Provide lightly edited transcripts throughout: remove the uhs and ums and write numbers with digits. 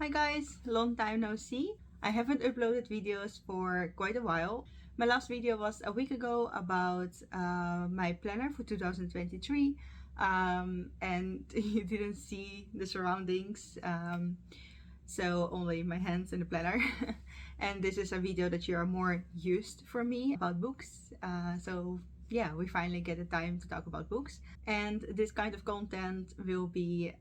Hi guys, long time no see. I haven't uploaded videos for quite a while. My last video was a week ago about my planner for 2023 and you didn't see the surroundings, so only my hands in the planner. And this is a video that you are more used from me about books, so yeah, we finally get the time to talk about books, and this kind of content will be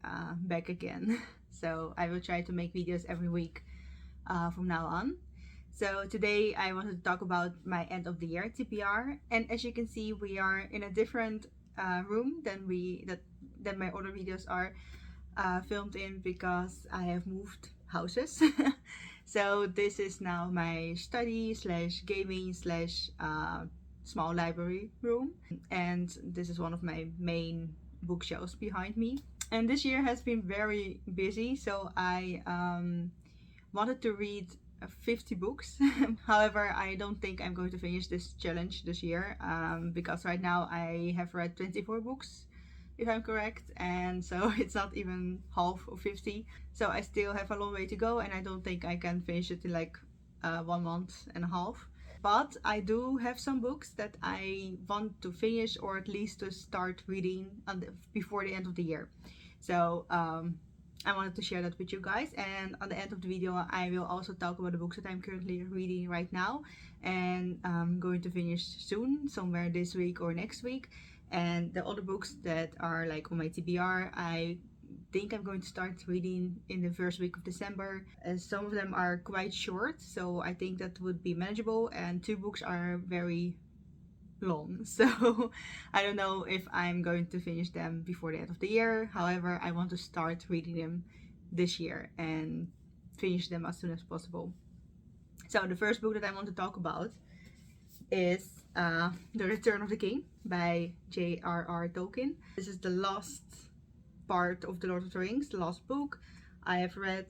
back again. So I will try to make videos every week from now on. So today I wanted to talk about my end of the year TBR, and as you can see, we are in a different room than my other videos are filmed in, because I have moved houses. So this is now my study slash gaming slash small library room, and this is one of my main bookshelves behind me. And this year has been very busy, so I wanted to read 50 books. However, I don't think I'm going to finish this challenge this year, because right now I have read 24 books, if I'm correct, and so it's not even half of 50. So I still have a long way to go, and I don't think I can finish it in like 1 month and a half. But I do have some books that I want to finish, or at least to start reading before the end of the year. So I wanted to share that with you guys, and on the end of the video I will also talk about the books that I'm currently reading right now and I'm going to finish soon, somewhere this week or next week. And the other books that are like on my TBR, I think I'm going to start reading in the first week of December. Some of them are quite short, so I think that would be manageable, and 2 books are very long, so I don't know if I'm going to finish them before the end of the year. However, I want to start reading them this year and finish them as soon as possible. So the first book that I want to talk about is The Return of the King by J.R.R. Tolkien. This is the last part of the Lord of the Rings, the last book. I have read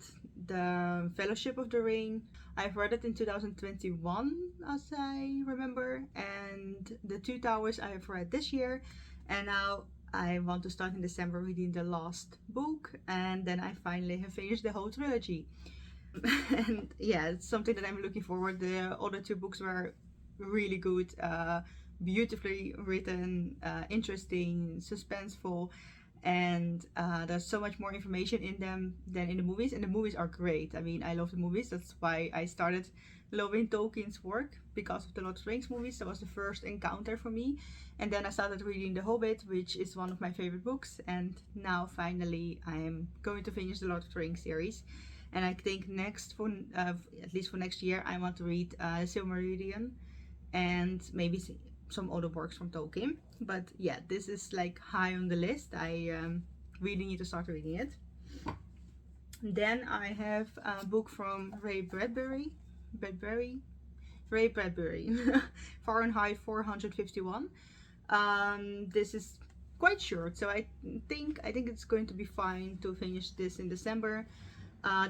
the Fellowship of the Ring. I've read it in 2021, as I remember, and the Two Towers I have read this year, and now I want to start in December reading the last book, and then I finally have finished the whole trilogy. And yeah, it's something that I'm looking forward. The other 2 books were really good, beautifully written, interesting, suspenseful, and there's so much more information in them than in the movies, and the movies are great. I mean, I love the movies. That's why I started loving Tolkien's work, because of the Lord of the Rings movies. That was the first encounter for me, and then I started reading The Hobbit, which is one of my favorite books, and now finally I'm going to finish the Lord of the Rings series. And I think next, for at least for next year, I want to read Silmarillion and maybe some other works from Tolkien. But yeah, this is like high on the list. I really need to start reading it. Then I have a book from Ray Bradbury, Fahrenheit 451. This is quite short, so I think it's going to be fine to finish this in December.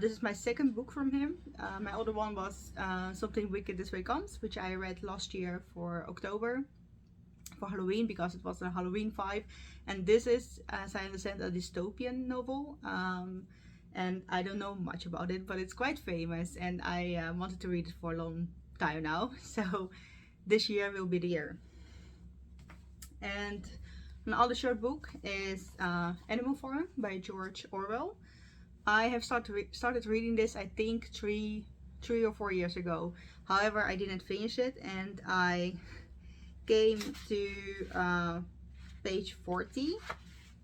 This is my second book from him. My other one was Something Wicked This Way Comes, which I read last year for October, for Halloween, because it was a Halloween vibe. And this is, as I understand, a dystopian novel. And I don't know much about it, but it's quite famous, and I wanted to read it for a long time now. So this year will be the year. And another short book is Animal Farm by George Orwell. I have started reading this, I think 3 or 4 years ago. However, I didn't finish it, and I came to page 40.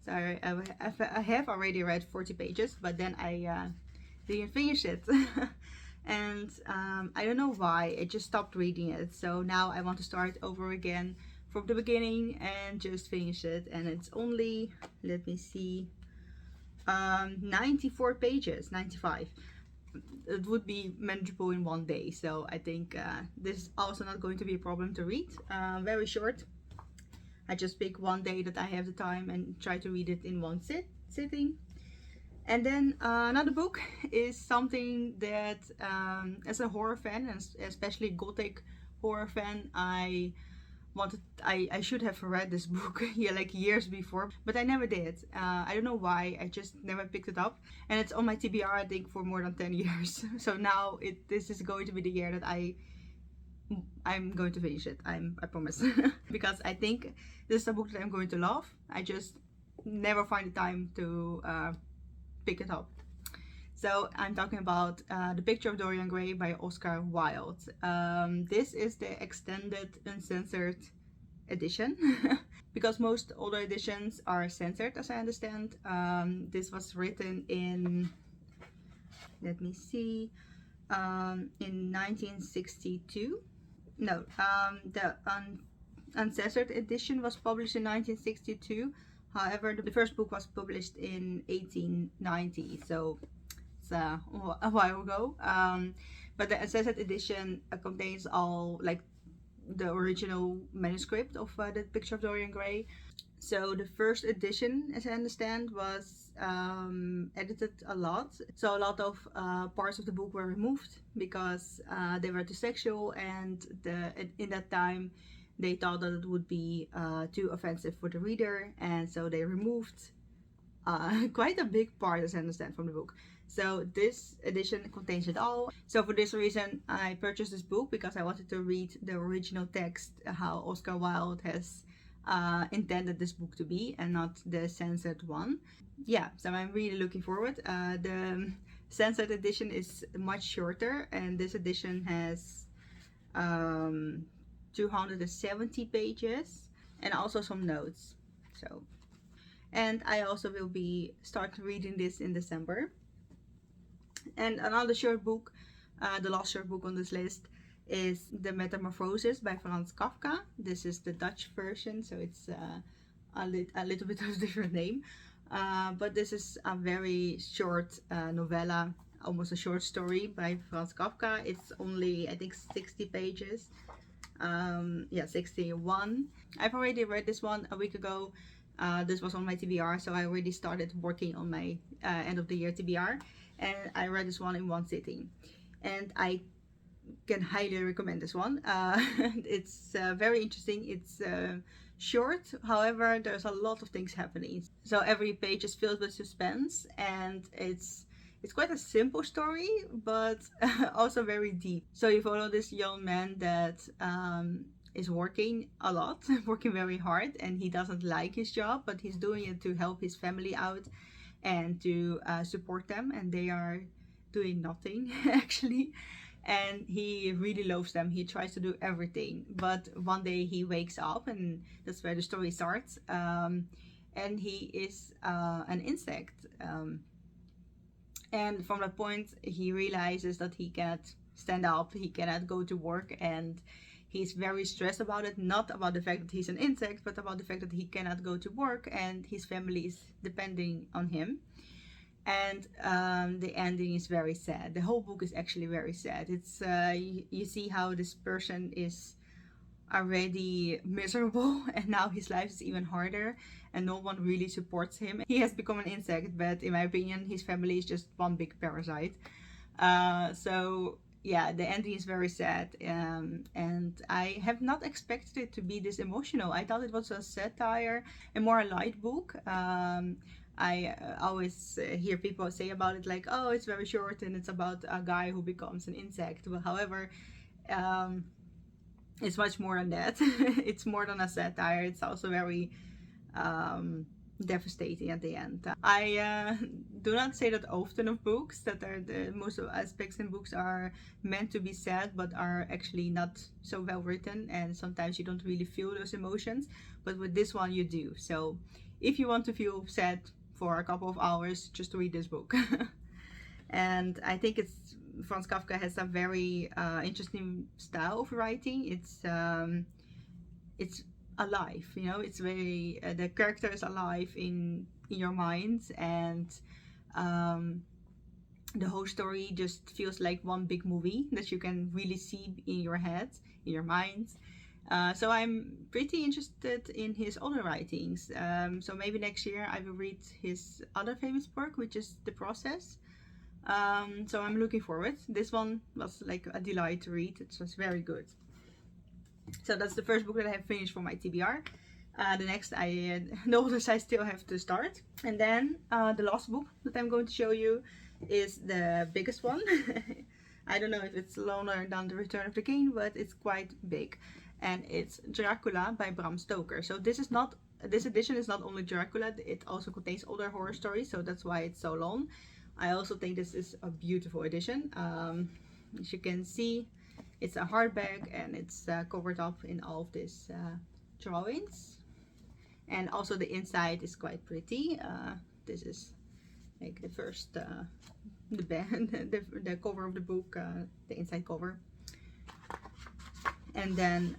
So I have already read 40 pages, but then I didn't finish it. And I don't know why, I just stopped reading it. So now I want to start over again from the beginning and just finish it. And it's only, let me see, 94 pages, 95. It would be manageable in 1 day, so I think this is also not going to be a problem to read. Very short. I just pick 1 day that I have the time and try to read it in one sitting. And then another book is something that, as a horror fan, and especially gothic horror fan, I I should have read this book yeah, like years before, but I never did. I don't know why. I just never picked it up, and it's on my TBR I think for more than 10 years. So now this is going to be the year that I'm going to finish it. I promise. Because I think this is a book that I'm going to love. I just never find the time to pick it up. So I'm talking about The Picture of Dorian Gray by Oscar Wilde. This is the extended uncensored edition. Because most older editions are censored, as I understand. This was written in, let me see, in 1962. No, the uncensored edition was published in 1962. However, the first book was published in 1890, so it's a while ago. But the uncensored edition contains all like the original manuscript of The Picture of Dorian Gray. So the first edition, as I understand, was edited a lot. So a lot of parts of the book were removed because they were too sexual, and in that time they thought that it would be too offensive for the reader, and so they removed quite a big part, as I understand, from the book. So this edition contains it all. So for this reason, I purchased this book because I wanted to read the original text, how Oscar Wilde has intended this book to be, and not the censored one. Yeah, so I'm really looking forward. The censored edition is much shorter, and this edition has 270 pages and also some notes. So, and I also will be start reading this in December. And another short book, the last short book on this list, is The Metamorphosis by Franz Kafka. This is the Dutch version, so it's a little bit of a different name. But this is a very short novella, almost a short story by Franz Kafka. It's only, I think, 60 pages. Yeah, 61. I've already read this one a week ago. This was on my TBR, so I already started working on my end of the year TBR, and I read this one in one sitting, and I can highly recommend this one. It's very interesting. It's short, however there's a lot of things happening, so every page is filled with suspense, and it's quite a simple story, but also very deep. So you follow this young man that is working a lot, working very hard, and he doesn't like his job, but he's doing it to help his family out and to support them, and they are doing nothing actually. And he really loves them. He tries to do everything, but one day he wakes up, and that's where the story starts. And he is an insect, and from that point he realizes that he cannot stand up, he cannot go to work, and he's very stressed about it. Not about the fact that he's an insect, but about the fact that he cannot go to work and his family is depending on him. And the ending is very sad. The whole book is actually very sad. It's you see how this person is already miserable, and now his life is even harder, and no one really supports him. He has become an insect, but in my opinion his family is just one big parasite. So yeah, the ending is very sad, and I have not expected it to be this emotional. I thought it was a satire and more a light book. I always hear people say about it like, oh, it's very short and it's about a guy who becomes an insect. But however, it's much more than that. It's more than a satire. It's also very devastating at the end. I do not say that often of books, that are the most of aspects in books are meant to be sad but are actually not so well written, and sometimes you don't really feel those emotions, but with this one you do. So if you want to feel sad for a couple of hours, just read this book. And I think Franz Kafka has a very interesting style of writing. It's alive, you know. It's very the character is alive in your mind, and the whole story just feels like one big movie that you can really see in your head, in your mind. So I'm pretty interested in his other writings. So maybe next year I will read his other famous work, which is The Process. So I'm looking forward. This one was like a delight to read. It was very good. So that's the first book that I have finished for my TBR. The next, the others I still have to start. And then the last book that I'm going to show you is the biggest one. I don't know if it's longer than The Return of the King, but it's quite big. And it's Dracula by Bram Stoker. So this edition is not only Dracula, it also contains other horror stories, so that's why it's so long. I also think this is a beautiful edition. As you can see, it's a hardback and it's covered up in all of these drawings. And also the inside is quite pretty. This is like the first, the cover of the book, the inside cover. And then,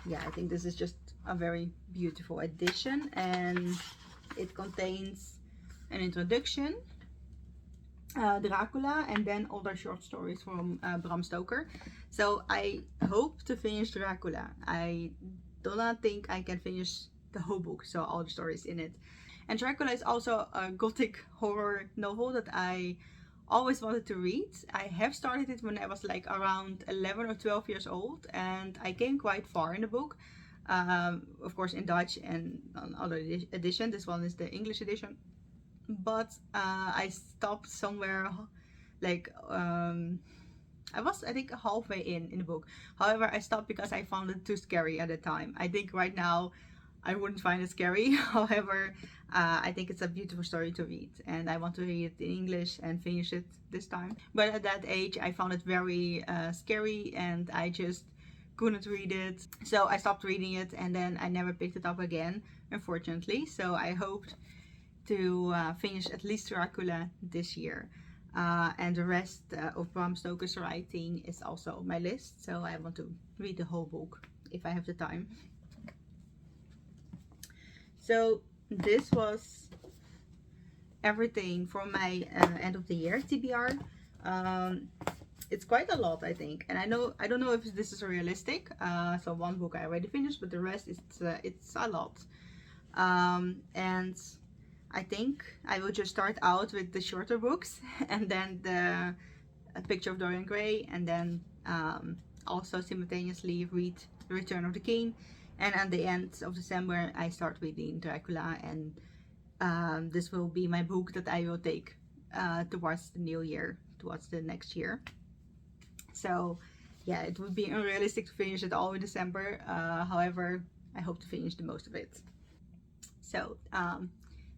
yeah, I think this is just a very beautiful edition, and it contains an introduction, Dracula, and then other short stories from Bram Stoker. So I hope to finish Dracula. I do not think I can finish the whole book, so all the stories in it. And Dracula is also a gothic horror novel that I always wanted to read. I have started it when I was like around 11 or 12 years old, and I came quite far in the book. Of course in Dutch and on other edition. This one is the English edition. But I stopped somewhere like I was, I think, halfway in the book. However, I stopped because I found it too scary at the time. I think right now I wouldn't find it scary. However, I think it's a beautiful story to read, and I want to read it in English and finish it this time. But at that age, I found it very scary, and I just couldn't read it. So I stopped reading it, and then I never picked it up again, unfortunately. So I hoped to finish at least Dracula this year. And the rest of Bram Stoker's writing is also on my list. So I want to read the whole book if I have the time. So this was everything from my end of the year TBR. It's quite a lot, I think, and I don't know if this is realistic. So one book I already finished, but the rest is it's a lot. And I think I will just start out with the shorter books, and then the Picture of Dorian Gray, and then also simultaneously read The Return of the King. And at the end of December, I start reading Dracula, and this will be my book that I will take towards the new year, towards the next year. So yeah, it would be unrealistic to finish it all in December. However, I hope to finish the most of it. So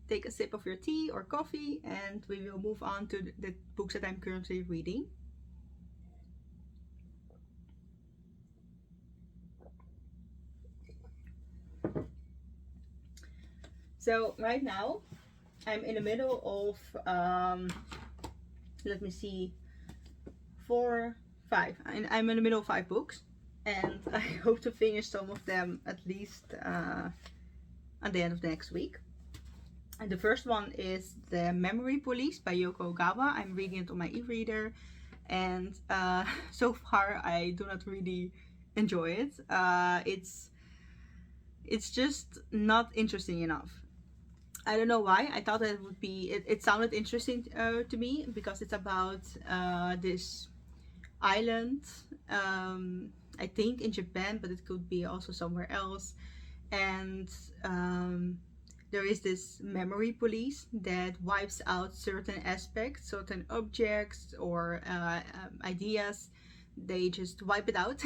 take a sip of your tea or coffee, and we will move on to the books that I'm currently reading. So right now I'm in the middle of let me see, 4, 5. I'm in the middle of 5 books, and I hope to finish some of them at least at the end of the next week. And the first one is The Memory Police by Yoko Ogawa. I'm reading it on my e-reader, and so far I do not really enjoy it. It's just not interesting enough. I don't know why. I thought that it would be, it sounded interesting to me, because it's about this island, I think in Japan, but it could be also somewhere else. And there is this memory police that wipes out certain aspects, certain objects or ideas. They just wipe it out.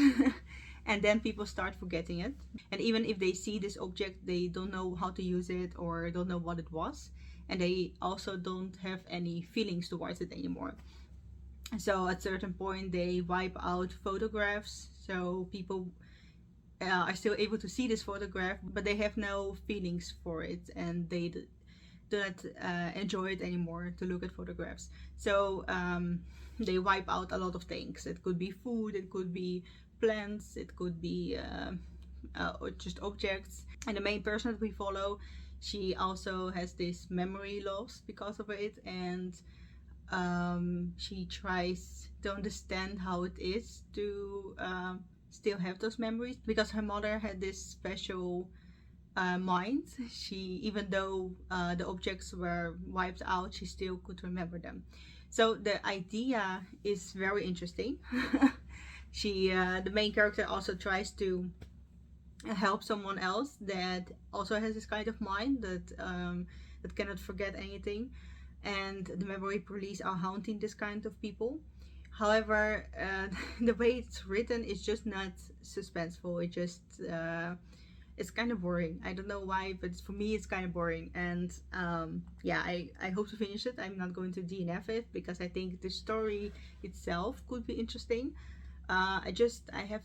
And then people start forgetting it. And even if they see this object, they don't know how to use it or don't know what it was. And they also don't have any feelings towards it anymore. So at a certain point, they wipe out photographs. So people are still able to see this photograph, but they have no feelings for it. And they do not enjoy it anymore to look at photographs. So they wipe out a lot of things. It could be food, it could be plants, it could be just objects. And the main person that we follow, she also has this memory loss because of it, and she tries to understand how it is to still have those memories, because her mother had this special mind. She, even though the objects were wiped out, she still could remember them. So the idea is very interesting. She, the main character, also tries to help someone else that also has this kind of mind that cannot forget anything, and the memory police are haunting this kind of people. However, the way it's written is just not suspenseful. It just it's kind of boring. I don't know why, but for me it's kind of boring. And yeah, I hope to finish it. I'm not going to DNF it because I think the story itself could be interesting. I have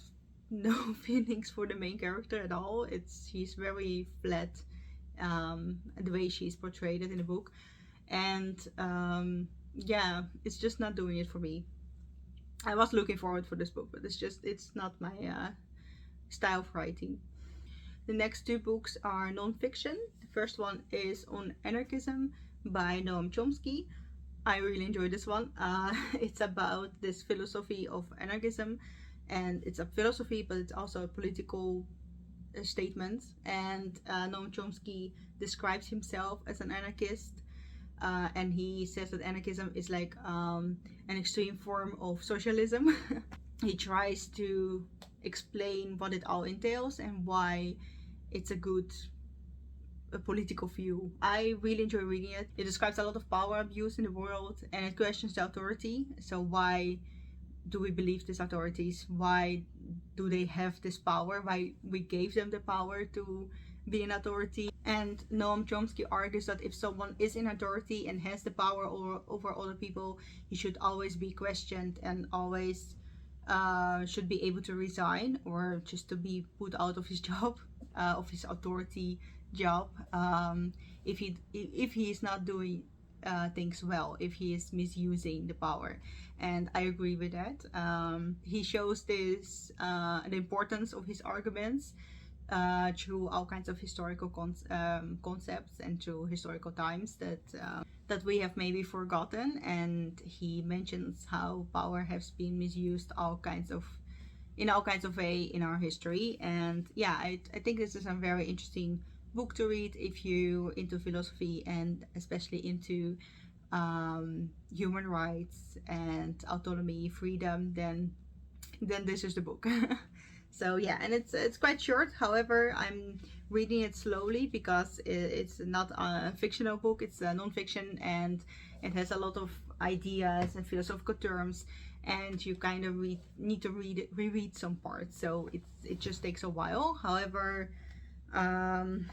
no feelings for the main character at all. She's very flat, the way she's portrayed it in the book, and yeah, it's just not doing it for me. I was looking forward for this book, but it's not my style of writing. The next two books are non-fiction. The first one is on anarchism by Noam Chomsky. I really enjoyed this one. It's about this philosophy of anarchism, and it's a philosophy, but it's also a political statement. And Noam Chomsky describes himself as an anarchist, and he says that anarchism is like an extreme form of socialism. He tries to explain what it all entails and why it's a good political view. I really enjoy reading it. It describes a lot of power abuse in the world, and it questions the authority. So why do we believe these authorities? Why do they have this power? Why we gave them the power to be an authority? And Noam Chomsky argues that if someone is in authority and has the power over other people, he should always be questioned and always should be able to resign or just to be put out of his job, of his authority job, if he is not doing things well, if he is misusing the power. And I agree with that. He shows this the importance of his arguments through all kinds of historical concepts and through historical times that we have maybe forgotten. And he mentions how power has been misused in all kinds of way in our history. And yeah, I think this is a very interesting book to read if you into philosophy and especially into human rights and autonomy, freedom. Then this is the book. So yeah, and it's quite short. However, I'm reading it slowly because it's not a fictional book. It's a non-fiction, and it has a lot of ideas and philosophical terms, and you kind of need to reread some parts. So it just takes a while. However, I'm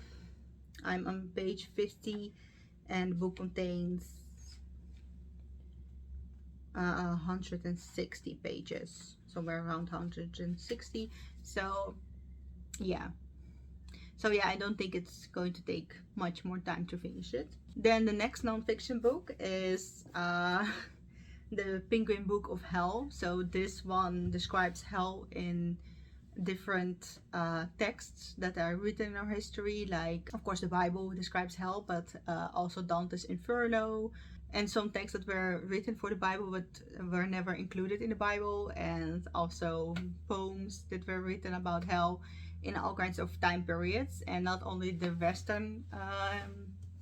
on page 50, and the book contains 160 pages, somewhere around 160. So yeah, I don't think it's going to take much more time to finish it. Then the next non-fiction book is the Penguin Book of Hell. So this one describes hell in different texts that are written in our history. Like, of course, the Bible describes hell, but also Dante's Inferno, and some texts that were written for the Bible but were never included in the Bible, and also poems that were written about hell in all kinds of time periods, and not only the Western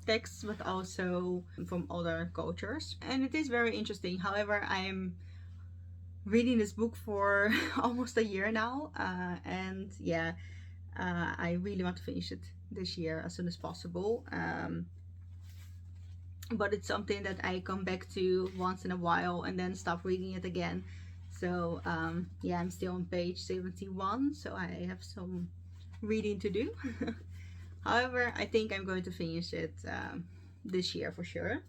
texts but also from other cultures. And it is very interesting. However, I am reading this book for almost a year now, and yeah, I really want to finish it this year as soon as possible. But it's something that I come back to once in a while and then stop reading it again. So yeah, I'm still on page 71, so I have some reading to do. However, I think I'm going to finish it this year for sure.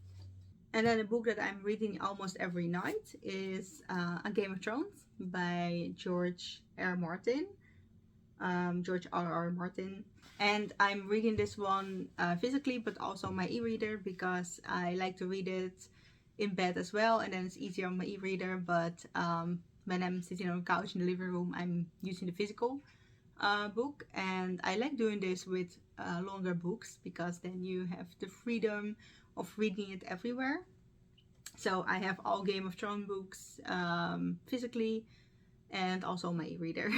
And then a book that I'm reading almost every night is A Game of Thrones by George R. R. Martin. George R. Martin. And I'm reading this one physically, but also my e-reader, because I like to read it in bed as well, and then it's easier on my e-reader. But when I'm sitting on the couch in the living room, I'm using the physical book. And I like doing this with longer books, because then you have the freedom of reading it everywhere. So I have all Game of Thrones books physically, and also my e-reader.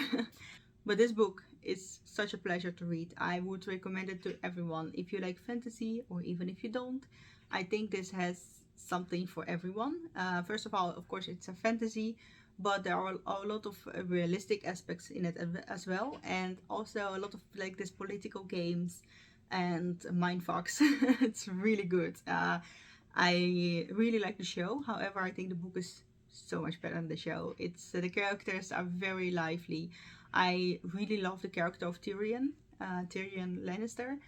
But this book is such a pleasure to read. I would recommend it to everyone. If you like fantasy, or even if you don't, I think this has something for everyone. First of all, of course, it's a fantasy, but there are a lot of realistic aspects in it as well, and also a lot of like this political games and mind fucks. It's really good. I really like the show. However, I think the book is so much better than the show. It's the characters are very lively. I really love the character of Tyrion Lannister.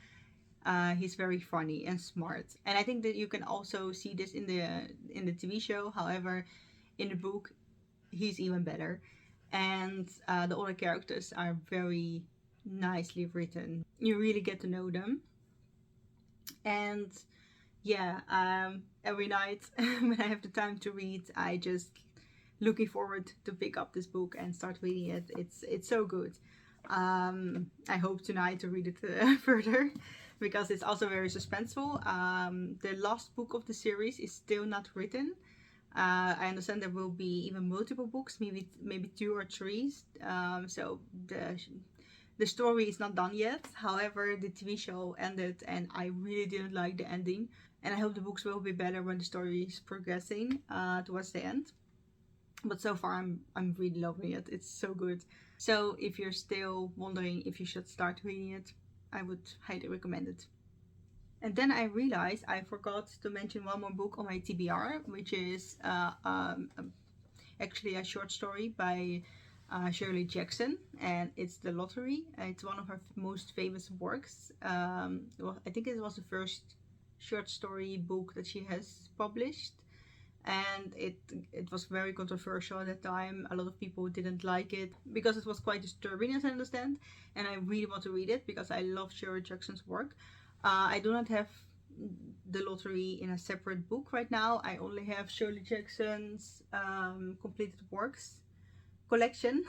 He's very funny and smart, and I think that you can also see this in the TV show. However, in the book, he's even better, and the other characters are very nicely written. You really get to know them, and yeah, every night when I have the time to read, I just looking forward to pick up this book and start reading it. It's so good. I hope tonight to read it further because it's also very suspenseful. The last book of the series is still not written. I understand there will be even multiple books, maybe two or three. So the story is not done yet. However, the TV show ended, and I really didn't like the ending. And I hope the books will be better when the story is progressing towards the end. But so far, I'm really loving it. It's so good. So if you're still wondering if you should start reading it, I would highly recommend it. And then I realized I forgot to mention one more book on my TBR, which is actually a short story by Shirley Jackson, and it's The Lottery. It's one of her most famous works. I think it was the first short story book that she has published, and it was very controversial at that time. A lot of people didn't like it because it was quite disturbing, as I understand, and I really want to read it because I love Shirley Jackson's work. I do not have The Lottery in a separate book right now. I only have Shirley Jackson's completed works collection.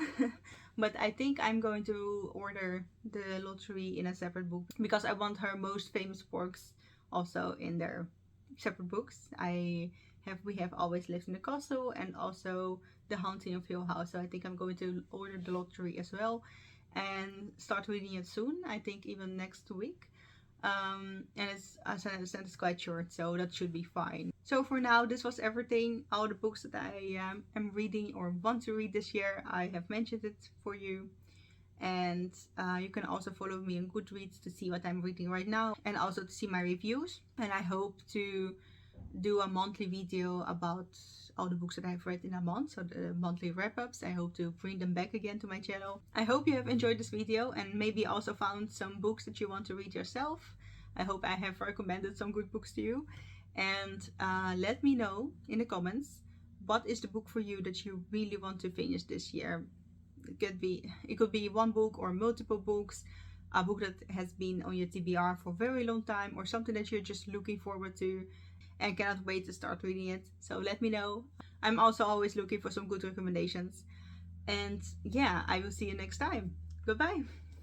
But I think I'm going to order The Lottery in a separate book because I want her most famous works also in their separate books. We have Always Lived in the Castle and also The Haunting of Hill House. So I think I'm going to order The Lottery as well and start reading it soon. I think even next week. And it's, as I understand, it's quite short, so that should be fine. So for now, this was everything. All the books that I am reading or want to read this year, I have mentioned it for you. And you can also follow me on Goodreads to see what I'm reading right now and also to see my reviews. And I hope to do a monthly video about all the books that I've read in a month, so the monthly wrap-ups. I hope to bring them back again to my channel. I hope you have enjoyed this video and maybe also found some books that you want to read yourself. I hope I have recommended some good books to you. And let me know in the comments, what is the book for you that you really want to finish this year? It could be one book or multiple books, a book that has been on your TBR for a very long time, or something that you're just looking forward to and cannot wait to start reading it. So let me know. I'm also always looking for some good recommendations. And yeah, I will see you next time. Goodbye.